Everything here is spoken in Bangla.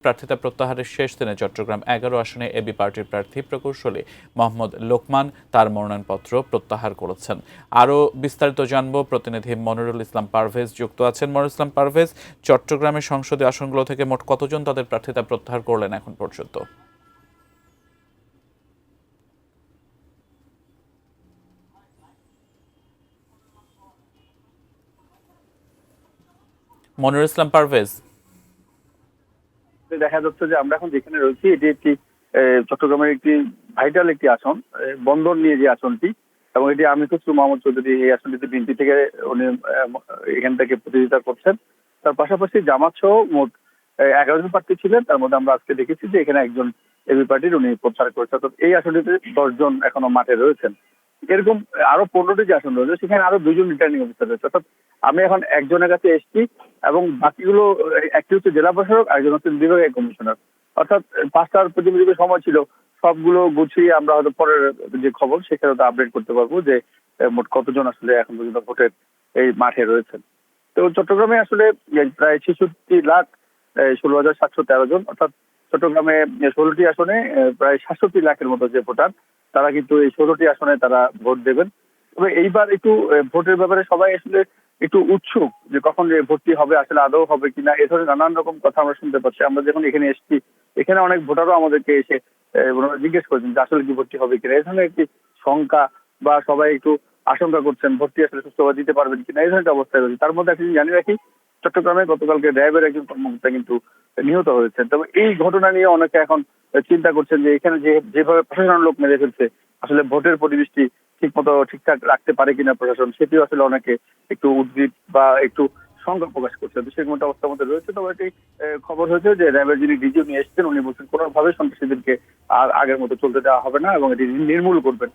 প্রার্থিতা প্রত্যাহারের শেষ দিনে চট্টগ্রাম ১১ আসনে এবি পার্টির প্রার্থী প্রকৌশলী মোহাম্মদ লোকমান তার মনোনয়নপত্র প্রত্যাহার করেছেন। আরও বিস্তারিত জানব, প্রতিনিধি মনিরুল ইসলাম পারভেজ যুক্ত আছেন। মনিরুল ইসলাম পারভেজ, চট্টগ্রামের সংসদীয় আসনগুলো থেকে মোট কতজন তাদের প্রার্থিতা প্রত্যাহার করলেন এখন পর্যন্ত? মনিরুল ইসলাম পারভেজ, দেখা যাচ্ছে যে আমরা এখন যেখানে রয়েছি এটি একটি চট্টগ্রামের একটি ভাইটাল একটি আসন, বন্দর নিয়ে যে আসনটি, এবং এটি আমির খসরু মাহমুদ চৌধুরী এই আসনটিতে বিএনপি থেকে উনি এখান থেকে প্রতিযোগিতা করছেন। তার পাশাপাশি জামাত সহ মোট 11 জন প্রার্থী ছিলেন, তার মধ্যে আমরা আজকে দেখেছি যে এখানে একজন এবি পার্টির উনি প্রচার করেছেন। অর্থাৎ এই আসনটিতে 10 জন এখনো মাঠে রয়েছেন। এরকম আরো 15টি যে আসন রয়েছে সেখানে আরো 2 জন রিটার্নিং অফিসার রয়েছে। অর্থাৎ আমি এখন একজনের কাছে এসেছি এবং বাকিগুলো, একটি হচ্ছে জেলা প্রশাসক, আরেকজন হচ্ছে বিভাগীয় কমিশনার। অর্থাৎ 5টার প্রতিনিধির সময় ছিল, সবগুলো গুছিয়ে আমরা হয়তো পরের যে খবর সেখানে তো আপডেট করতে পারবো যে মোট কতজন আসলে এখন পর্যন্ত ভোটের এই মাঠে রয়েছেন। তো চট্টগ্রামে আসলে প্রায় 66,16,713 জন, অর্থাৎ চট্টগ্রামে 16টি আসনে প্রায় 67 লাখের মতো যে ভোটার, তারা কিন্তু এই 16টি আসনে তারা ভোট দেবেন। তবে এইবার একটু ভোটের ব্যাপারে সবাই আসলে একটু উৎসুক যে কখন যে ভোটটি হবে, আসলে আদৌ হবে কিনা, এ ধরনের নানান রকম কথা আমরা শুনতে পাচ্ছি। আমরা যখন এখানে এসেছি, এখানে অনেক ভোটারও আমাদেরকে এসে ওনারা জিজ্ঞেস করেছেন যে আসলে কি ভোটটি হবে কিনা। এই ধরনের একটি শঙ্কা বা সবাই একটু আশঙ্কা করছেন ভোটটি আসলে সুস্থভাবে দিতে পারবেন কিনা, এই ধরনের অবস্থায় রয়েছে। তার মধ্যে একটি জানিয়ে রাখি, চট্টগ্রামে গতকালকে র্যাবের একজন কর্মকর্তা কিন্তু নিহত হয়েছেন। তবে এই ঘটনা নিয়ে অনেকে এখন চিন্তা করছেন যে এখানে যেভাবে প্রশাসনের লোক মেরে ফেলছে, আসলে ভোটের পরিবেশটি ঠিক মতো ঠিকঠাক রাখতে পারে কিনা প্রশাসন, সেটিও আসলে অনেকে একটু উদ্গ্রীব বা একটু সংখ্যা প্রকাশ করছে। তো সেরকম একটা অবস্থার মধ্যে রয়েছে। তবে একটি খবর হয়েছে যে র্যাবের যিনি ডিজি উনি এসেছেন, উনি বলছেন কোনোভাবে সন্ত্রাসীদেরকে আর আগের মতো চলতে দেওয়া হবে না এবং এটি নির্মূল করবেন।